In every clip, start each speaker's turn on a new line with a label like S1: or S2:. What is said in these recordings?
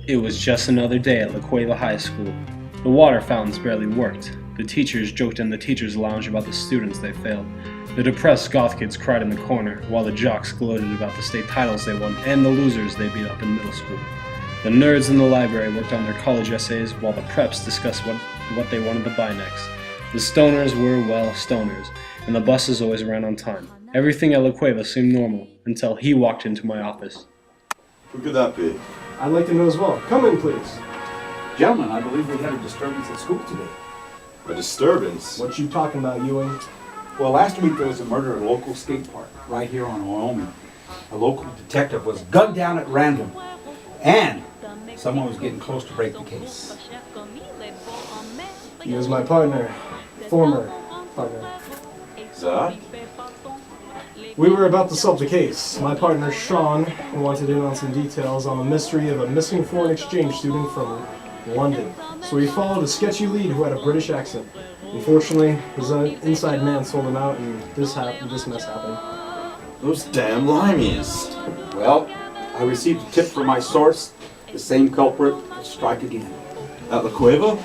S1: It was just another day at La Cueva High School. The water fountains barely worked. The teachers joked in the teachers' lounge about the students they failed. The depressed goth kids cried in the corner, while the jocks gloated about the state titles they won and the losers they beat up in middle school. The nerds in the library worked on their college essays, while the preps discussed what they wanted to buy next. The stoners were, well, stoners, and the buses always ran on time. Everything at La Cueva seemed normal, until he walked into my office.
S2: Who could that be?
S3: I'd like to know as well. Come in, please.
S4: Gentlemen, I believe we had a disturbance at school today.
S2: A disturbance?
S3: What you talking about, Ewing?
S4: Well, last week there was a murder at a local skate park right here on Wyoming. A local detective was gunned down at random, and someone was getting close to break the case.
S3: He was my partner. Former partner.
S2: Zach?
S3: We were about to solve the case. My partner, Sean, wanted in on some details on the mystery of a missing foreign exchange student from London. So we followed a sketchy lead who had a British accent. Unfortunately, his inside man sold him out, and this mess happened.
S2: Those damn limeys.
S4: Well, I received a tip from my source. The same culprit will strike again.
S2: At La Cueva?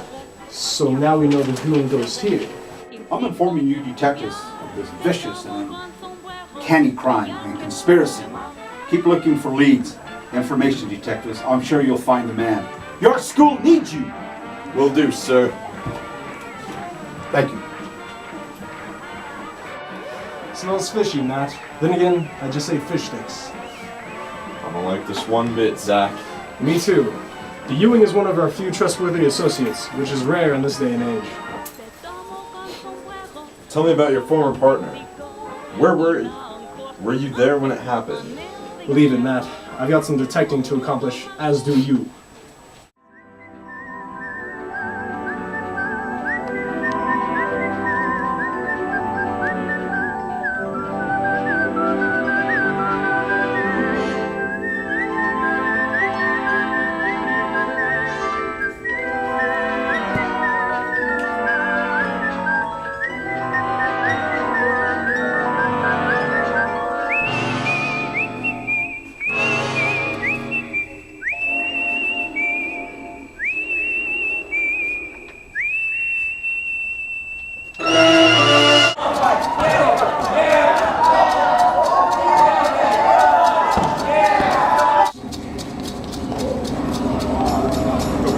S3: So now we know the doing goes here.
S4: I'm informing you detectives of this vicious and canny crime and conspiracy. Keep looking for leads. Information detectives, I'm sure you'll find the man. Your school needs you!
S2: Will do, sir.
S4: Thank you.
S3: Smells fishy, Matt. Then again, I just say fish sticks.
S2: I don't like this one bit, Zach.
S3: Me too. The Ewing is one of our few trustworthy associates, which is rare in this day and age.
S2: Tell me about your former partner. Where were you? Were you there when it happened?
S3: Believe it, Matt. I've got some detecting to accomplish, as do you.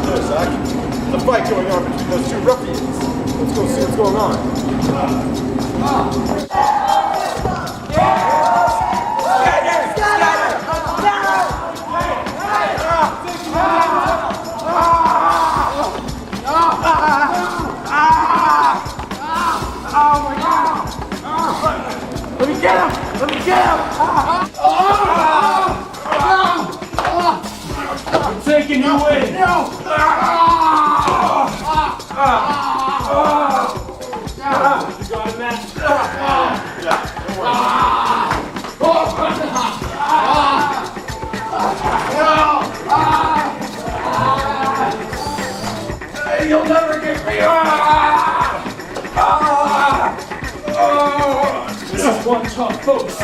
S2: There's a fight going on between those two ruffians. Let's go see what's going on.
S4: Let me get him! Let me get him! I'm taking you in! No! You got it, man? You'll never get me! Just one tough folks.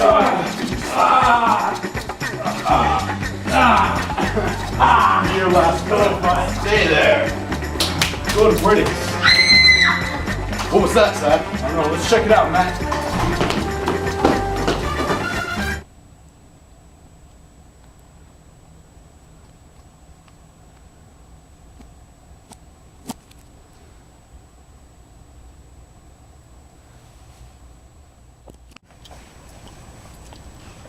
S4: Your last go, mine.
S2: Stay there.
S4: Go to British.
S2: What was that, Zach?
S4: I don't know. Let's check it out, Matt.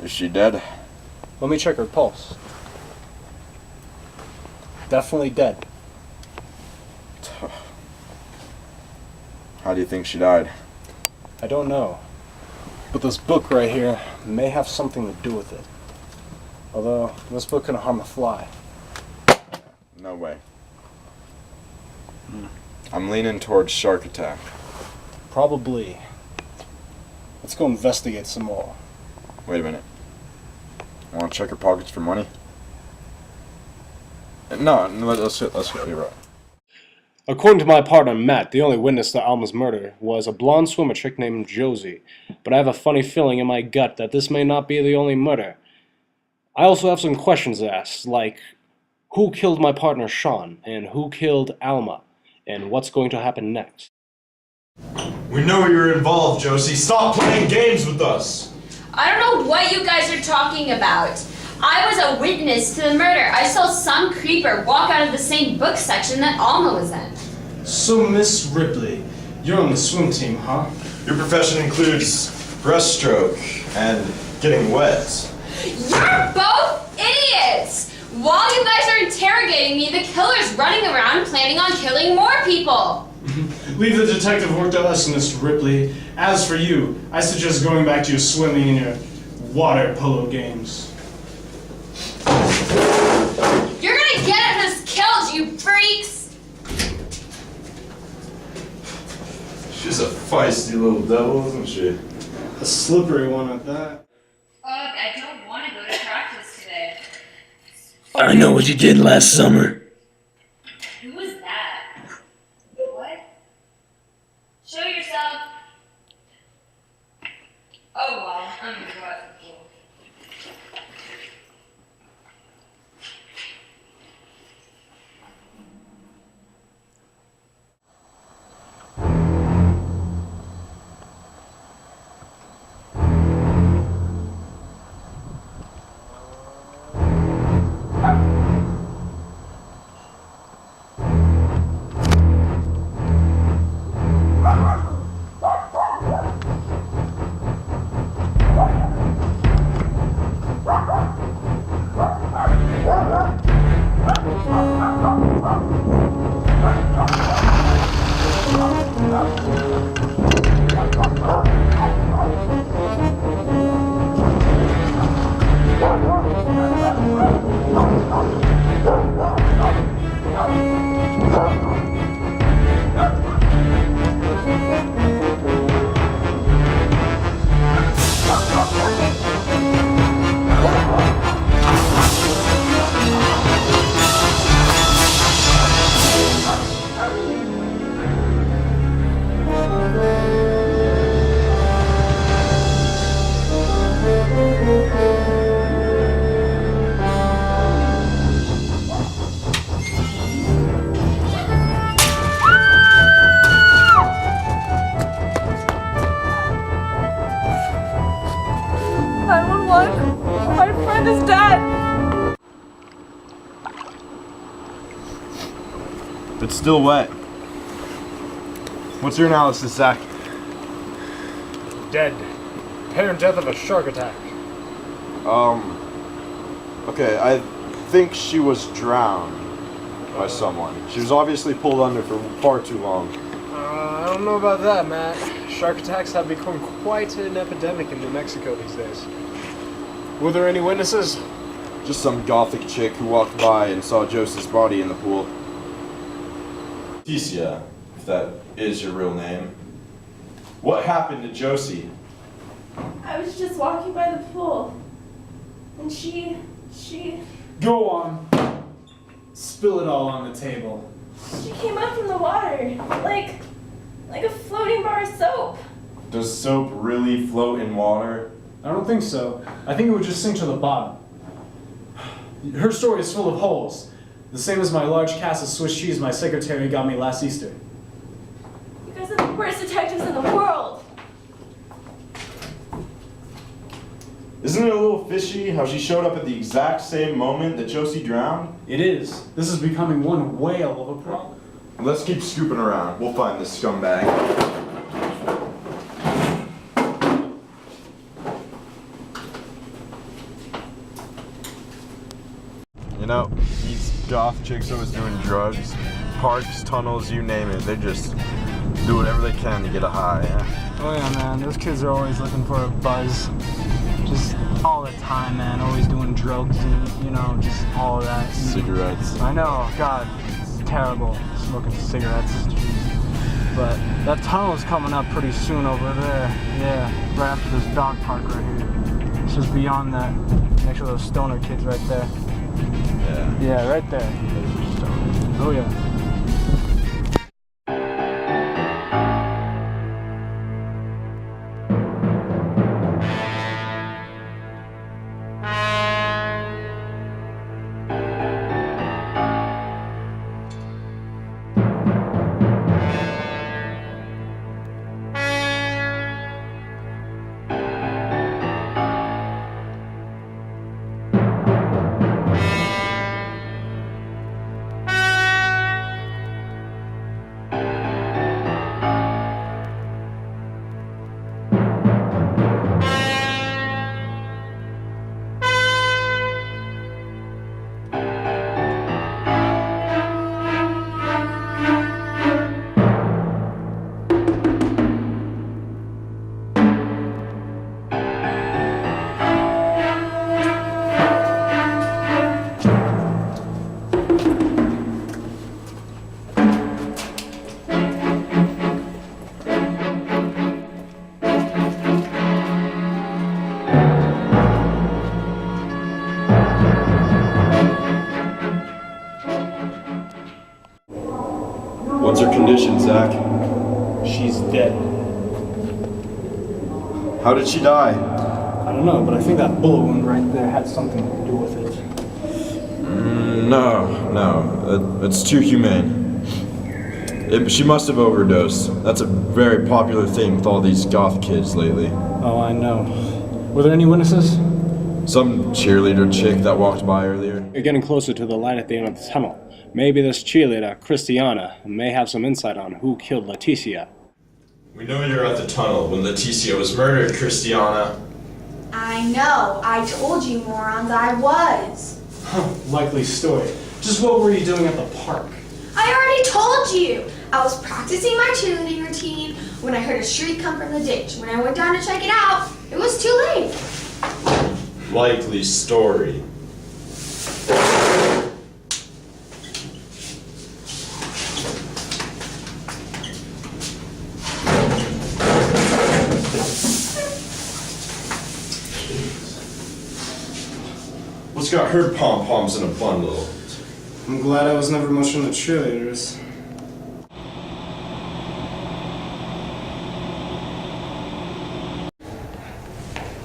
S2: Is she dead?
S3: Let me check her pulse. Definitely dead.
S2: How do you think she died?
S3: I don't know. But this book right here may have something to do with it. Although, this book can harm a fly.
S2: No way. I'm leaning towards shark attack.
S3: Probably. Let's go investigate some more.
S2: Wait a minute. Want to check her pockets for money? No, let's be right.
S1: According to my partner Matt, the only witness to Alma's murder was a blonde swimmer chick named Josie. But I have a funny feeling in my gut that this may not be the only murder. I also have some questions to ask, like, Who killed my partner Sean, and who killed Alma, and what's going to happen next?
S2: We know you're involved, Josie. Stop playing games with us.
S5: I don't know what you guys are talking about. I was a witness to the murder. I saw some creeper walk out of the same book section that Alma was in.
S3: So, Miss Ripley, you're on the swim team, huh?
S2: Your profession includes breaststroke and getting wet.
S5: You're both idiots! While you guys are interrogating me, the killer's running around planning on killing more people.
S3: Leave the detective work to us, Miss Ripley. As for you, I suggest going back to your swimming and your water polo games.
S5: You're gonna get us killed, you freaks!
S2: She's a feisty little devil, isn't she?
S3: A slippery one at that.
S5: Ugh, I don't want to go to practice today.
S6: I know what you did last summer.
S5: Who was that? What? Show yourself. Oh well, I'm gonna go out to the pool.
S7: My friend is dead!
S2: It's still wet. What's your analysis, Zach?
S3: Dead. Apparent death of a shark attack.
S2: Okay, I think she was drowned by someone. She was obviously pulled under for far too long.
S3: I don't know about that, Matt. Shark attacks have become quite an epidemic in New Mexico these days. Were there any witnesses?
S2: Just some gothic chick who walked by and saw Josie's body in the pool. Ticia, if that is your real name. What happened to Josie?
S7: I was just walking by the pool. And she...
S3: Go on. Spill it all on the table.
S7: She came up from the water. Like a floating bar of soap.
S2: Does soap really float in water?
S3: I don't think so. I think it would just sink to the bottom. Her story is full of holes. The same as my large cask of Swiss cheese my secretary got me last Easter.
S7: You guys are the worst detectives in the world.
S2: Isn't it a little fishy how she showed up at the exact same moment that Josie drowned?
S3: It is. This is becoming one whale of a problem.
S2: Let's keep scooping around. We'll find this scumbag. You know, these goth chicks always doing drugs, parks, tunnels, you name it. They just do whatever they can to get a high. Yeah?
S8: Oh yeah, man. Those kids are always looking for a buzz. Just all the time, man. Always doing drugs and, you know, just all of that.
S2: Cigarettes.
S8: I know. God, it's terrible smoking cigarettes. Jeez. But that tunnel's coming up pretty soon over there. Yeah, right after this dog park right here. It's just beyond that. Next to those stoner kids right there.
S2: Yeah.
S8: Yeah, right there. Those are stoners. Oh yeah.
S2: condition, Zach?
S3: She's dead.
S2: How did she die?
S3: I don't know, but I think that bullet wound right there had something to do with it.
S2: No. It's too humane. She must have overdosed. That's a very popular thing with all these goth kids lately.
S3: Oh, I know. Were there any witnesses?
S2: Some cheerleader chick that walked by earlier.
S1: You're getting closer to the light at the end of the tunnel. Maybe this cheerleader, Christiana, may have some insight on who killed Leticia.
S2: We know you're at the tunnel when Leticia was murdered, Christiana.
S7: I know. I told you, morons, I was.
S3: Likely story. Just what were you doing at the park?
S7: I already told you. I was practicing my cheerleading routine when I heard a shriek come from the ditch. When I went down to check it out, it was too late.
S2: Likely story. What's got her pom-poms in a bundle?
S3: I'm glad I was never much into cheerleaders.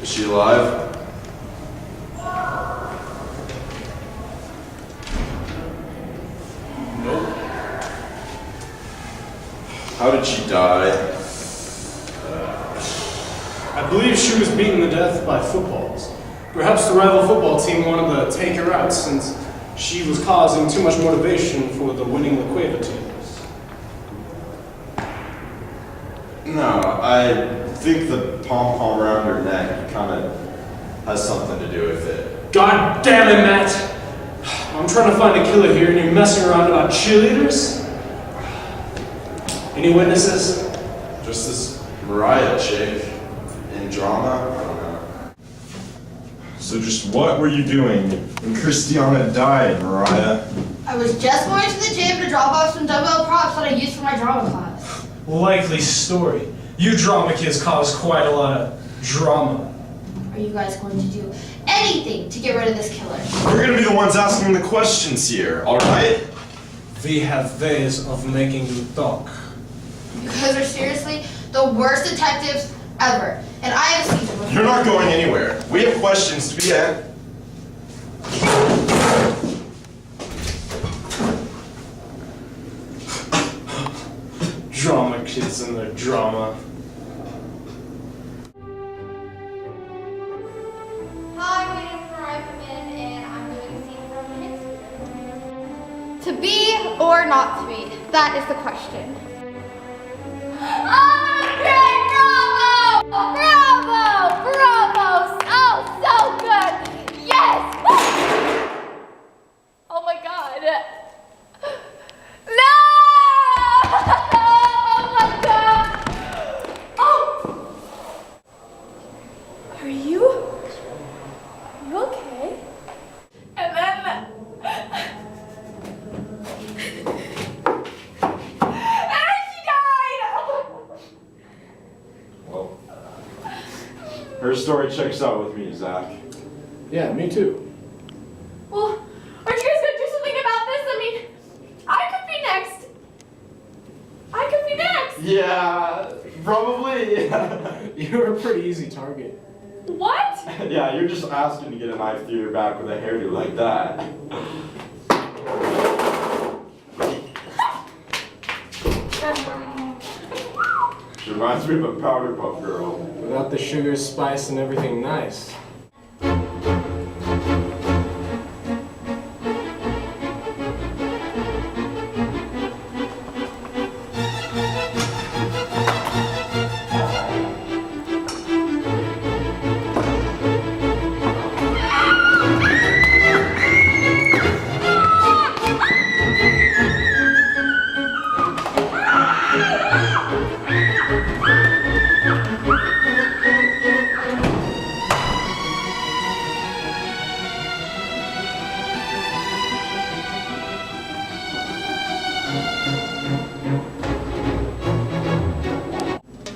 S2: Is she alive?
S3: Nope.
S2: How did she die?
S3: I believe she was beaten to death by footballs. Perhaps the rival football team wanted to take her out since she was causing too much motivation for the winning La Cueva teams.
S2: No, I think the pom-pom around her neck kind of has something to do with it.
S3: God damn it, Matt! I'm trying to find a killer here and you're messing around about cheerleaders? Any witnesses?
S2: Just this Mariah chick in drama? I don't know. So just what were you doing when Christiana died, Mariah?
S9: I was just going to the gym to drop off some dumbbell props that I used for my drama class.
S3: Likely story. You drama kids cause quite a lot of drama.
S9: Are you guys going to do anything to get rid of this killer?
S2: We're gonna be the ones asking the questions here, alright?
S3: We have ways of making you talk.
S9: You guys are seriously the worst detectives ever. And I have seen them before.
S2: You're not going anywhere. We have questions to be at.
S3: Drama kids and their drama.
S9: Hi, my name is Mariah Pittman, and I'm doing a scene from Shakespeare. To be or not to be? That is the question. Okay, bravo! Bravo! Bravo! Oh, so good! Yes! Oh my god. No! Oh my god! Oh! Are you okay? And then...
S2: Her story checks out with me, Zach.
S3: Yeah, me too.
S7: Well, aren't you guys gonna do something about this? I mean, I could be next. I could be next.
S2: Yeah, probably.
S3: You're a pretty easy target.
S7: What?
S2: Yeah, you're just asking to get a knife through your back with a hairdo like that. She reminds me of a powder puff girl.
S3: Without the sugar, spice, and everything nice.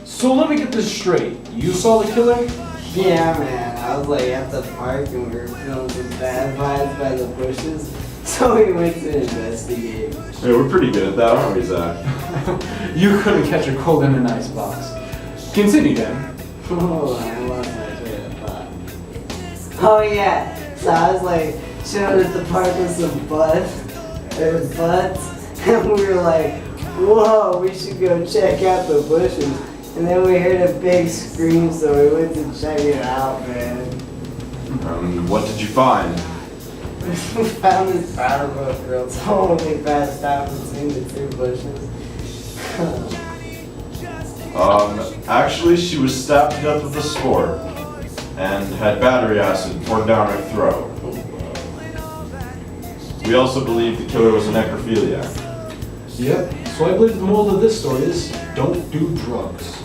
S3: So let me get this straight. You saw the killer?
S10: Yeah, man. I was like at the park and we were feeling some bad vibes by the bushes, so we went to investigate.
S2: Hey, we're pretty good at that, aren't we, Zach?
S8: You couldn't catch a cold in an icebox. Continue, Dan.
S10: Oh, I lost my train of thought. Oh yeah, so I was like chilling at the park with some butts, and we were like, whoa, we should go check out the bushes. And then we heard a big scream, so we went to check it out, man.
S2: What did you find?
S10: We found this powerboat girl totally passed out between the two bushes.
S2: Actually, she was stabbed to death with a spore and had battery acid poured down her throat. We also believe the killer was a necrophiliac.
S3: Yep, so I believe the moral of this story is don't do drugs.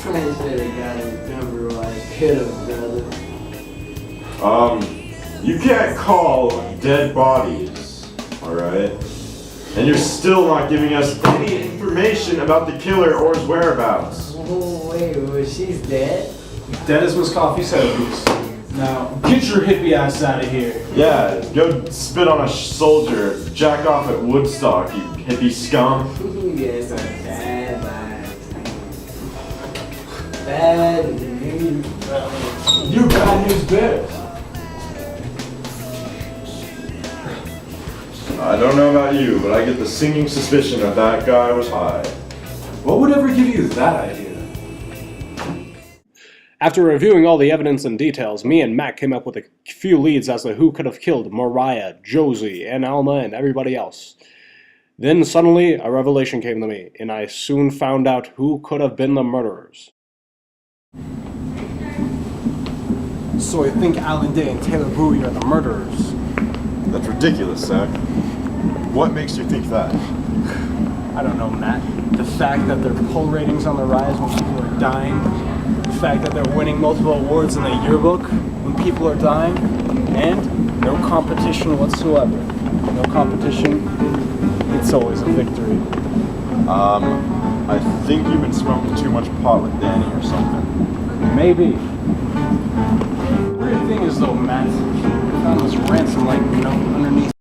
S10: I should have got his number while I could have, brother.
S2: You can't call dead bodies, alright? And you're still not giving us any information about the killer or his whereabouts.
S10: Oh, wait, was she's dead?
S3: Dead as Miss Coffee said, Bruce. Now, get your hippie ass out of here.
S2: Yeah, go spit on a soldier, jack off at Woodstock, you hippie scum.
S10: You guys are bad lads. Bad news.
S3: You're bad news bears.
S2: I don't know about you, but I get the sinking suspicion that that guy was high.
S3: What would ever give you that idea?
S1: After reviewing all the evidence and details, me and Mac came up with a few leads as to who could have killed Mariah, Josie, and Alma, and everybody else. Then suddenly, a revelation came to me, and I soon found out who could have been the murderers.
S8: So I think Alan Day and Taylor Bowie are the murderers.
S2: That's ridiculous, Zach. What makes you think that?
S8: I don't know, Matt. The fact that their poll ratings on the rise when people are dying, the fact that they're winning multiple awards in the yearbook when people are dying, and no competition whatsoever. No competition, it's always a victory.
S2: I think you've been smoking too much pot with Danny or something.
S8: Maybe. Weird thing is though, Matt, we found this ransom like, underneath